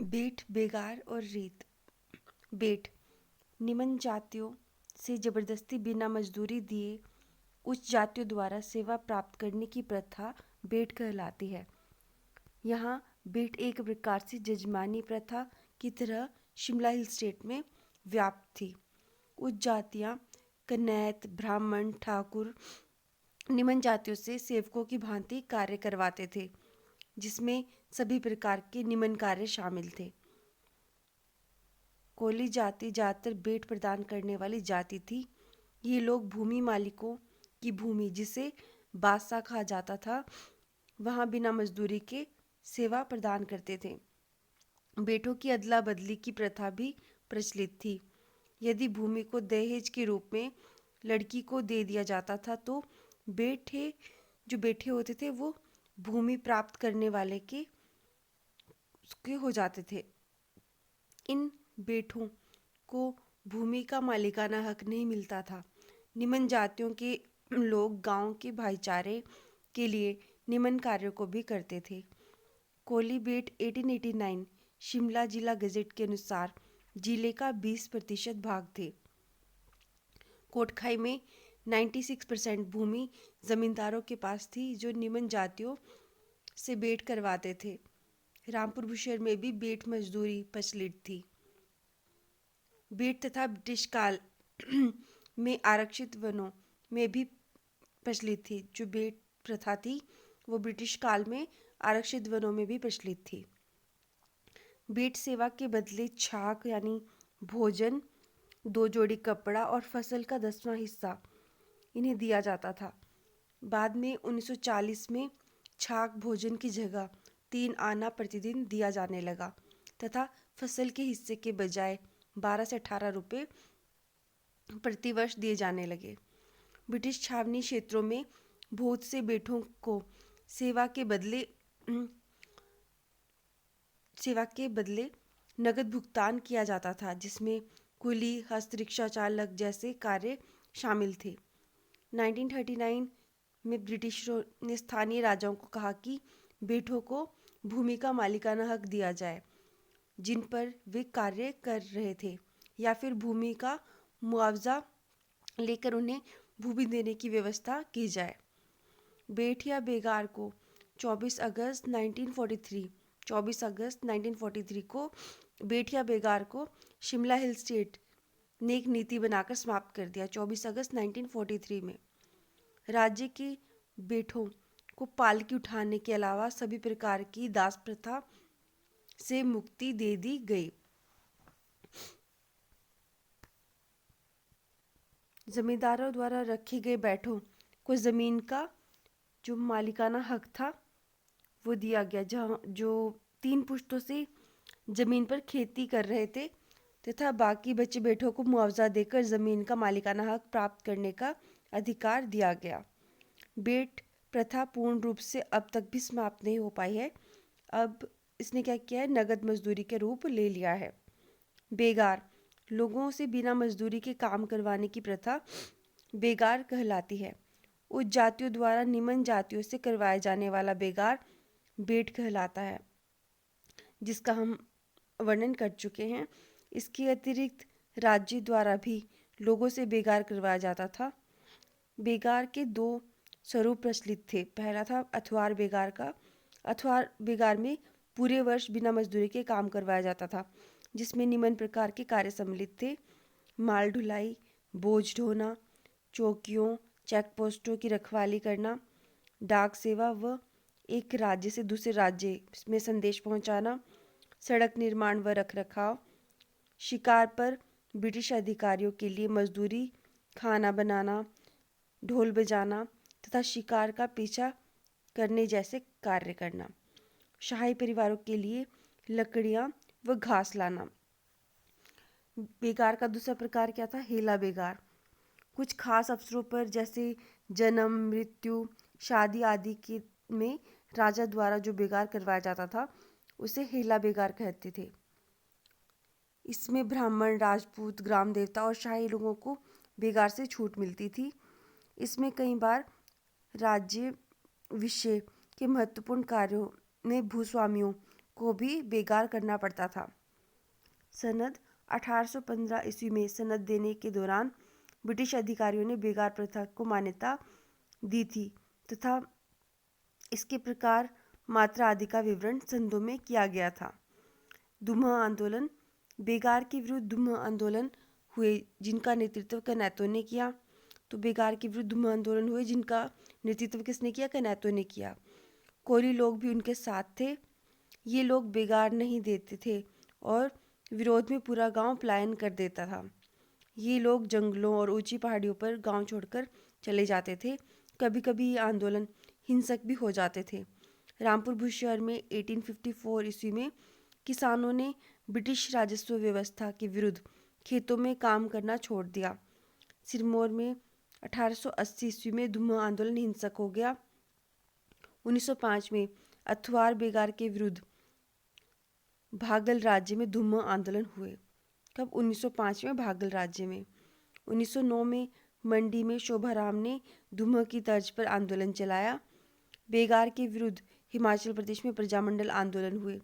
बेट, बेगार और रेत। बेट निम्न जातियों से जबरदस्ती बिना मजदूरी दिए उच्च जातियों द्वारा सेवा प्राप्त करने की प्रथा बेट कहलाती है। यहाँ बेट एक प्रकार से जजमानी प्रथा की तरह शिमला हिल स्टेट में व्याप्त थी। उच्च जातियाँ कनैत, ब्राह्मण, ठाकुर निम्न जातियों से सेवकों की भांति कार्य करवाते थे, जिसमें सभी प्रकार के निम्न कार्य शामिल थे। कोली जाति ज़्यादातर बेट प्रदान करने वाली जाति थी। ये लोग भूमि मालिकों की भूमि, जिसे बादशाह कहा जाता था, वहाँ बिना मजदूरी के सेवा प्रदान करते थे। बेटों की अदला बदली की प्रथा भी प्रचलित थी। यदि भूमि को दहेज के रूप में लड़की को दे दिया जाता था तो बेटे होते थे वो भूमि प्राप्त करने वाले के उसके हो जाते थे। इन बेटों को भूमि का मालिकाना हक नहीं मिलता था। निम्न जातियों के लोग गांव के भाईचारे के लिए निम्न कार्यों को भी करते थे। कोली बेट 1889 शिमला जिला गजट के अनुसार जिले का 20% भाग थे। कोटखाई में 96% भूमि जमींदारों के पास थी जो निम्न जातियों से बेट करवाते थे। रामपुर बुशहर में भी बेट मजदूरी प्रचलित थी। बेट तथा ब्रिटिश काल में आरक्षित वनों में भी प्रचलित थी। जो बेट प्रथा थी वो ब्रिटिश काल में आरक्षित वनों में भी प्रचलित थी। बेट सेवा के बदले छाक यानी भोजन, 2 जोड़ी कपड़ा और फसल का 10वां हिस्सा इन्हें दिया जाता था। बाद में 1940 में छाक भोजन की जगह 3 आना प्रतिदिन दिया जाने लगा तथा फसल के हिस्से के बजाय 12 से 18 रुपये प्रतिवर्ष दिए जाने लगे। ब्रिटिश छावनी क्षेत्रों में बहुत से बेटों को सेवा के बदले नगद भुगतान किया जाता था, जिसमें कुली, हस्त रिक्शा चालक जैसे कार्य शामिल थे। 1939 में ब्रिटिशरों ने स्थानीय राजाओं को कहा कि बेटों को भूमि का मालिकाना हक दिया जाए जिन पर वे कार्य कर रहे थे, या फिर भूमि का मुआवजा लेकर उन्हें भूमि देने की व्यवस्था की जाए। बेट या बेगार को 24 अगस्त 1943 को बेट या बेगार को शिमला हिल स्टेट ने एक नीति बनाकर समाप्त कर दिया। 24 अगस्त 1943 में राज्य के बेटों को पालकी उठाने के अलावा सभी प्रकार की दास प्रथा से मुक्ति दे दी गई। जमींदारों द्वारा रखे गए बेटों को जमीन का जो मालिकाना हक था वो दिया गया, जहाँ जो 3 पुश्तों से जमीन पर खेती कर रहे थे तथा बाकी बचे बेटों को मुआवजा देकर जमीन का मालिकाना हक प्राप्त करने का अधिकार दिया गया। बेट प्रथा पूर्ण रूप से अब तक भी समाप्त नहीं हो पाई है। अब इसने क्या किया है, नगद मजदूरी के रूप ले लिया है। बेगार लोगों से बिना मजदूरी के काम करवाने की प्रथा बेगार कहलाती है। उच्च जातियों द्वारा निम्न जातियों से करवाया जाने वाला बेगार बेट कहलाता है, जिसका हम वर्णन कर चुके हैं। इसके अतिरिक्त राज्य द्वारा भी लोगों से बेगार करवाया जाता था। बेगार के 2 स्वरूप प्रचलित थे। पहला था अथवार बेगार का। अथवार बेगार में पूरे वर्ष बिना मजदूरी के काम करवाया जाता था, जिसमें निम्न प्रकार के कार्य सम्मिलित थे: माल ढुलाई, बोझ ढोना, चौकियों, चेक पोस्टों की रखवाली करना, डाक सेवा व एक राज्य से दूसरे राज्य में संदेश पहुंचाना, सड़क निर्माण व रखरखाव, शिकार पर ब्रिटिश अधिकारियों के लिए मजदूरी, खाना बनाना, ढोल बजाना तथा शिकार का पीछा करने जैसे कार्य करना, शाही परिवारों के लिए लकड़ियाँ व घास लाना। बेगार का दूसरा प्रकार क्या था? हेला बेगार। कुछ खास अवसरों पर जैसे जन्म, मृत्यु, शादी आदि के में राजा द्वारा जो बेगार करवाया जाता था उसे हेला बेगार कहते थे। इसमें ब्राह्मण, राजपूत, ग्राम देवता और शाही लोगों को बेगार से छूट मिलती थी। इसमें कई बार राज्य विषय के महत्वपूर्ण कार्यों में भूस्वामियों को भी बेकार करना पड़ता था। सनद 1815 ईस्वी में सनद देने के दौरान ब्रिटिश अधिकारियों ने बेगार प्रथा को मान्यता दी थी तथा इसके प्रकार मात्रा आदि का विवरण संदों में किया गया था। दुम्हा आंदोलन। बेगार के विरुद्ध दुम्हा आंदोलन हुए जिनका नेतृत्व कनैतो ने किया। तो बेगार के विरुद्ध दुम्हा आंदोलन हुए जिनका नेतृत्व किसने किया? कनैतो ने किया। कोली लोग भी उनके साथ थे। ये लोग बेगार नहीं देते थे और विरोध में पूरा गांव पलायन कर देता था। ये लोग जंगलों और ऊंची पहाड़ियों पर गांव छोड़कर चले जाते थे। कभी कभी ये आंदोलन हिंसक भी हो जाते थे। रामपुर बुशहर में 1854 ईस्वी में किसानों ने ब्रिटिश राजस्व व्यवस्था के विरुद्ध खेतों में काम करना छोड़ दिया। सिरमौर में 1880 ईस्वी में दुम्हा आंदोलन हिंसक हो गया। 1905 में अथवार बेगार के विरुद्ध भागल राज्य में दुम्हा आंदोलन हुए। कब? 1905 में भागल राज्य में। 1909 में मंडी में शोभाराम ने दुम्हा की तर्ज पर आंदोलन चलाया। बेगार के विरुद्ध हिमाचल प्रदेश में प्रजामंडल आंदोलन हुए।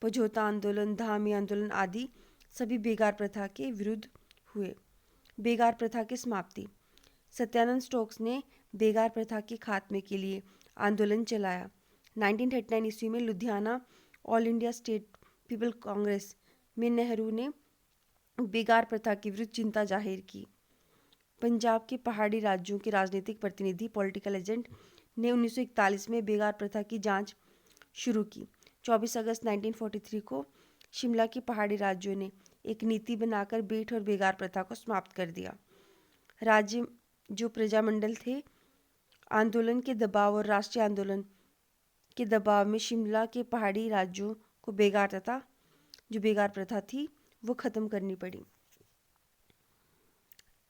पझोता आंदोलन, धामी आंदोलन आदि सभी बेगार प्रथा के विरुद्ध हुए। बेगार प्रथा की समाप्ति। सत्यानंद स्टोक्स ने बेगार प्रथा के खात्मे के लिए आंदोलन चलाया। 1939 ईस्वी में Ludhiana all India state people Congress में नेहरू ने बेगार प्रथा के विरुद्ध चिंता जाहिर की। पंजाब के पहाड़ी राज्यों के राजनीतिक प्रतिनिधि पॉलिटिकल एजेंट ने 1941 में बेगार प्रथा की जांच शुरू की। 24 अगस्त 1943 को शिमला के पहाड़ी राज्यों ने एक नीति बनाकर बेट और बेगार प्रथा को समाप्त कर दिया। राज्य जो प्रजामंडल थे आंदोलन के दबाव और राष्ट्रीय आंदोलन के दबाव में शिमला के पहाड़ी राज्यों को बेगार तथा जो बेगार प्रथा थी वो खत्म करनी पड़ी।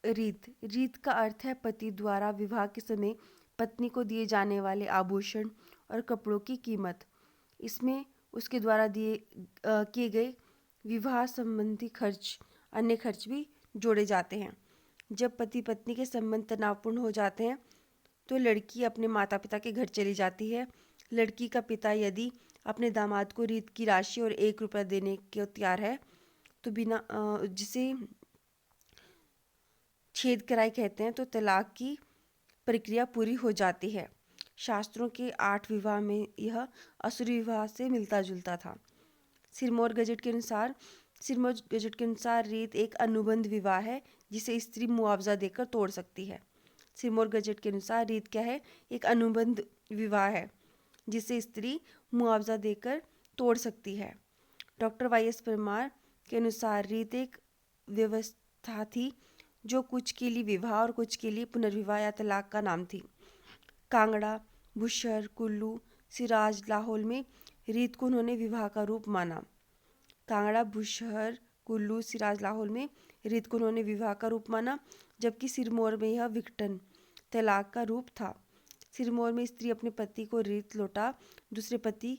रीत। रीत का अर्थ है पति द्वारा विवाह के समय पत्नी को दिए जाने वाले आभूषण और कपड़ों की कीमत। इसमें उसके द्वारा किए गए विवाह संबंधी खर्च, अन्य खर्च भी जोड़े जाते हैं। जब पति पत्नी के संबंध तनावपूर्ण हो जाते हैं तो लड़की अपने माता पिता के घर चली जाती है। लड़की का पिता यदि अपने दामाद को रीत की राशि और 1 रुपया देने के तैयार है तो बिना जिसे छेद कराई कहते हैं, तो तलाक की प्रक्रिया पूरी हो जाती है। शास्त्रों के 8 विवाह में यह असुरी विवाह से मिलता जुलता था। सिरमौर गजट के अनुसार रीत एक अनुबंध विवाह है जिसे स्त्री मुआवजा देकर तोड़ सकती है। सिरमौर गजट के अनुसार रीत क्या है? एक अनुबंध विवाह है जिसे स्त्री मुआवजा देकर तोड़ सकती है। डॉक्टर वाई.एस. परमार के अनुसार रीत एक व्यवस्था थी जो कुछ के लिए विवाह और कुछ के लिए पुनर्विवाह या तलाक का नाम थी। कांगड़ा, बुशहर, कुल्लू, सिराज, लाहौल में रीत को उन्होंने विवाह का रूप माना। कांगड़ा, बुशहर, कुल्लू, सिराज, लाहौल में रीत को उन्होंने विवाह का रूप माना, जबकि सिरमौर में यह विघटन तलाक का रूप था। सिरमौर में स्त्री अपने पति को रीत लौटा दूसरे पति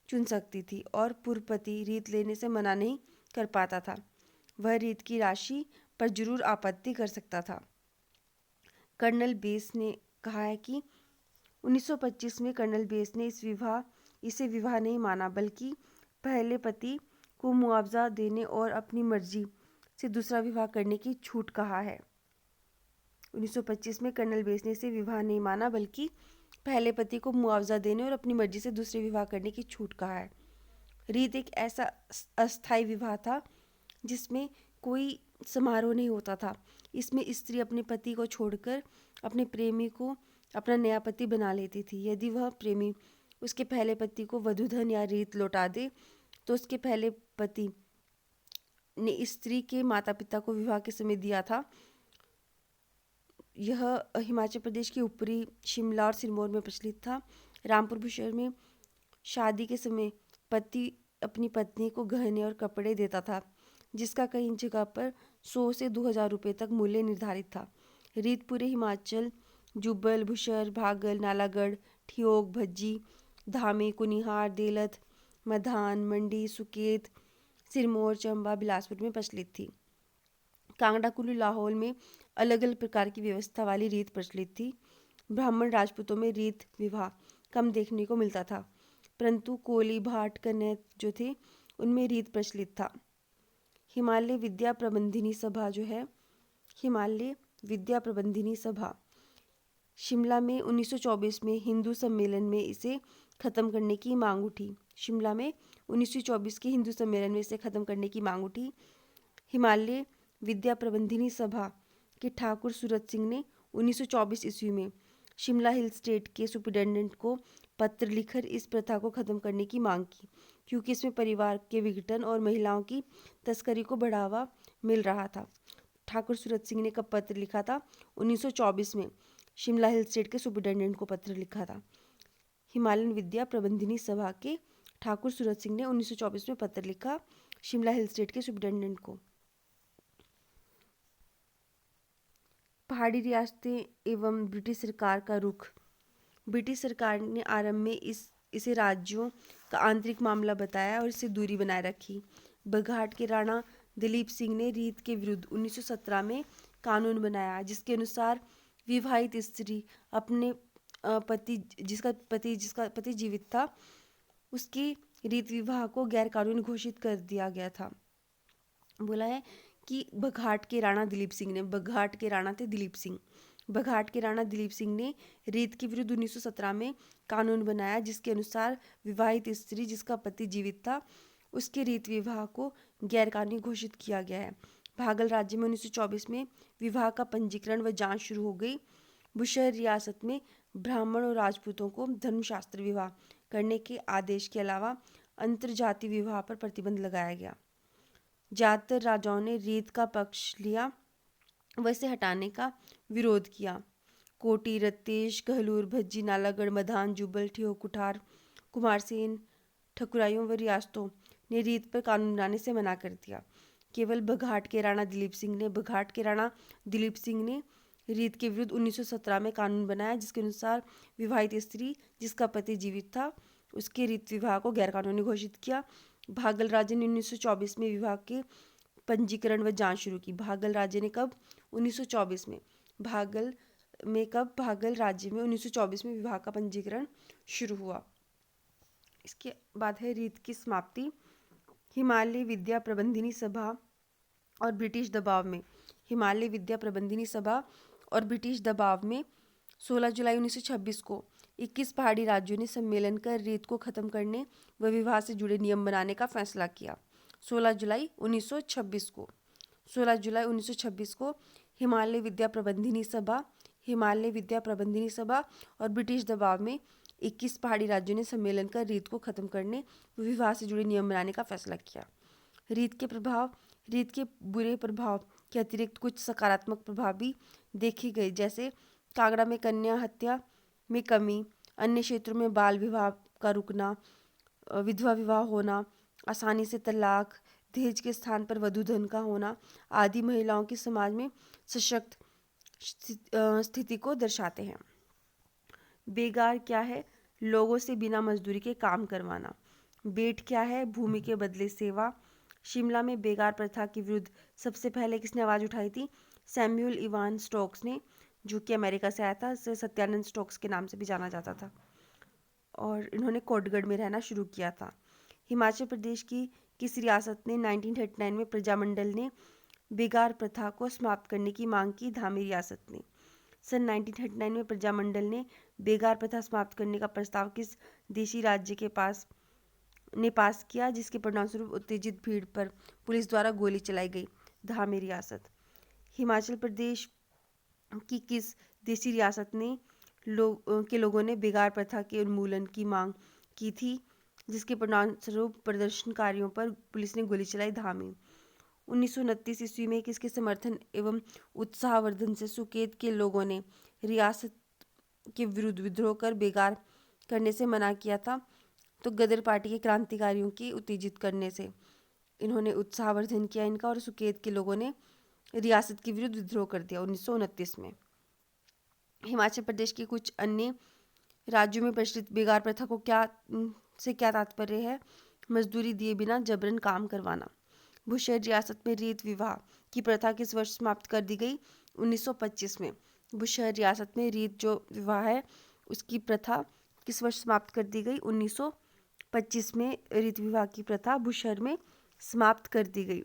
चुन सकती थी और पूर्व पति रीत लेने से मना नहीं कर पाता था। वह रीत की राशि पर जरूर आपत्ति कर सकता था। कर्नल बेस ने कहा है कि 1925 में कर्नल बेस ने इसे विवाह नहीं माना बल्कि पहले पति को मुआवजा देने और अपनी मर्जी से दूसरा विवाह करने की छूट कहा है। 1925 में कर्नल बेस ने इसे विवाह नहीं माना बल्कि पहले पति को मुआवजा देने और अपनी मर्जी से दूसरे विवाह करने की छूट कहा है। रीत एक ऐसा अस्थायी विवाह था जिसमें कोई समारोह नहीं होता था। इसमें स्त्री अपने पति को छोड़कर अपने प्रेमी को अपना नया पति बना लेती थी। यदि वह प्रेमी उसके पहले पति को वधूधन या रीत लौटा दे तो उसके पहले पति ने स्त्री के माता पिता को विवाह के समय दिया था। यह हिमाचल प्रदेश के ऊपरी शिमला और सिरमौर में प्रचलित था। रामपुर बुशहर में शादी के समय पति अपनी पत्नी को गहने और कपड़े देता था जिसका कई जगह पर 100 से 2000 रुपये तक मूल्य निर्धारित था। रीत पूरे हिमाचल जुब्बल, बुशहर, भागल, नालागढ़, ठियोग, भज्जी, धामी, कुनिहार, देलथ, मधान, मंडी, सुकेत, सिरमौर, चंबा, बिलासपुर में प्रचलित थी। कांगड़ा, कुल्लू, लाहौल में अलग अलग प्रकार की व्यवस्था वाली रीत प्रचलित थी। ब्राह्मण राजपूतों में रीत विवाह कम देखने को मिलता था। परंतु कोली भाट कन्या जो थे उनमें रीत प्रचलित था। हिमालय विद्या प्रबंधिनी सभा जो है, हिमालय विद्या प्रबंधिनी सभा शिमला में 1924 में हिंदू सम्मेलन में इसे खत्म करने की मांग उठी। शिमला में 1924 के हिंदू सम्मेलन में इसे खत्म करने की मांग उठी। हिमालय विद्या प्रबंधिनी सभा के ठाकुर सूरत सिंह ने 1924 ईस्वी में शिमला हिल स्टेट के सुपरिटेंडेंट को पत्र लिखकर इस प्रथा को खत्म करने की मांग की, क्योंकि इसमें परिवार के विघटन और महिलाओं की तस्करी को बढ़ावा मिल रहा था। ठाकुर सूरत सिंह ने कब पत्र लिखा था? 1924 में शिमला हिल स्टेट के सुपरिटेंडेंट को पत्र लिखा था। हिमालयन विद्या प्रबंधिनी सभा के ठाकुर सूरत सिंह ने 1924 में पत्र लिखा शिमला हिल स्टेट के सुपरिटेंडेंट को। पहाड़ी रियासतें एवं ब्रिटिश सरकार का रुख। ब्रिटिश सरकार ने आरंभ में इसे राज्यों का आंतरिक मामला बताया और इससे दूरी बनाए रखी। बघाट के राणा दिलीप सिंह ने रीत के विरुद्ध 1917 में कानून बनाया, जिसके अनुसार विवाहित स्त्री अपने जिसका पति जीवित था, उसकी रीत विवाह को गैर कानूनी घोषित कर दिया गया था। बोला है कि बघाट के राणा दिलीप सिंह ने, बघाट के राणा थे दिलीप सिंह, बघाट के राणा दिलीप सिंह ने रीत के विरुद्ध 1917 में कानून बनाया, जिसके अनुसार विवाहित स्त्री जिसका पति जीवित था, उसके रीत विवाह को गैर कानूनी घोषित किया गया है। भागल राज्य में 1924 में विवाह का पंजीकरण व जांच शुरू हो गई। बुशहर रियासत में ब्राह्मण और राजपूतों को धर्मशास्त्र विवाह करने के आदेश के अलावा अंतरजातीय विवाह पर प्रतिबंध लगाया गया। ज़्यादातर राजाओं ने रीत का पक्ष लिया व इसे हटाने का विरोध किया। कोटी, रत्तेश, गहलूर, भज्जी, नालागढ़, मधान, जुब्बल, ठियो, कुठार, कुमारसेन, ठकुराइयों व रियासतों ने रीत पर कानून बनाने से मना कर दिया। केवल बघाट के राणा दिलीप सिंह ने रीत के विरुद्ध 1917 में कानून बनाया, जिसके अनुसार विवाहित स्त्री जिसका पति जीवित था, उसके रीत विवाह को गैरकानूनी घोषित किया। भागल राज्य ने 1924 में विवाह के पंजीकरण व जांच शुरू की। भागल राज्य ने कब? 1924 में। भागल राज्य में 1924 में विवाह का पंजीकरण शुरू हुआ। इसके बाद है रीत की समाप्ति। हिमालय विद्या प्रबंधिनी सभा और ब्रिटिश दबाव में। हिमालय विद्या प्रबंधिनी सभा और ब्रिटिश दबाव में 16 जुलाई 1926 को 21 पहाड़ी राज्यों ने सम्मेलन कर रीत को खत्म करने व विवाह से जुड़े नियम बनाने का फैसला किया। 16 जुलाई 1926 को हिमालय विद्या प्रबंधिनी सभा और ब्रिटिश दबाव में 21 पहाड़ी राज्यों ने सम्मेलन कर रीत को खत्म करने व विवाह से जुड़े नियम बनाने का फैसला किया। रीत के बुरे प्रभाव के अतिरिक्त कुछ सकारात्मक प्रभाव भी देखे गए, जैसे कांगड़ा में कन्या हत्या में कमी, अन्य क्षेत्रों में बाल विवाह का रुकना, विधवा विवाह होना, आसानी से तलाक, दहेज के स्थान पर वधू धन का होना आदि महिलाओं की समाज में सशक्त स्थिति को दर्शाते हैं। बेगार क्या है? लोगों से बिना मजदूरी के काम करवाना। बेट क्या है? भूमि के बदले सेवा। शिमला में बेगार प्रथा के विरुद्ध सबसे पहले किसने आवाज़ उठाई थी? सैमुअल इवान स्टोक्स ने, जो कि अमेरिका से आया था। इसे सत्यानंद स्टोक्स के नाम से भी जाना जाता था और इन्होंने कोटगढ़ में रहना शुरू किया था। हिमाचल प्रदेश की किस रियासत ने 1939 में प्रजामंडल ने बेगार प्रथा को समाप्त करने की मांग की? धामी रियासत ने। सन 1939 में प्रजामंडल ने बेगार प्रथा समाप्त करने का प्रस्ताव किस देशी राज्य के पास किया, जिसके परिणामस्वरूप उत्तेजित भीड़ पर पुलिस द्वारा गोली चलाई गई? धामी रियासत। हिमाचल प्रदेश की किस देशी रियासत ने लोगों ने बेगार प्रथा के उन्मूलन की मांग की थी, जिसके परिणामस्वरूप प्रदर्शनकारियों पर पुलिस ने गोली चलाई? धामी। 1929 ईस्वी में किसके समर्थन एवं उत्साहवर्धन से सुकेत के लोगों ने रियासत के विरुद्ध विद्रोह कर बेगार करने से मना किया था? तो गदर पार्टी के क्रांतिकारियों की उत्तेजित करने से इन्होंने उत्साहवर्धन किया इनका, और सुकेत के लोगों ने रियासत के विरुद्ध विद्रोह कर दिया 1929 में। हिमाचल प्रदेश के कुछ अन्य राज्यों में प्रचलित बेगार प्रथा को क्या तात्पर्य है? मजदूरी दिए बिना जबरन काम करवाना। बुशहर रियासत में रीत विवाह की प्रथा किस वर्ष समाप्त कर दी गई? 1925 में। बुशहर रियासत में रीत जो विवाह है उसकी प्रथा किस वर्ष समाप्त कर दी गई? 25 में रीति विवाह की प्रथा बुशहर में समाप्त कर दी गई।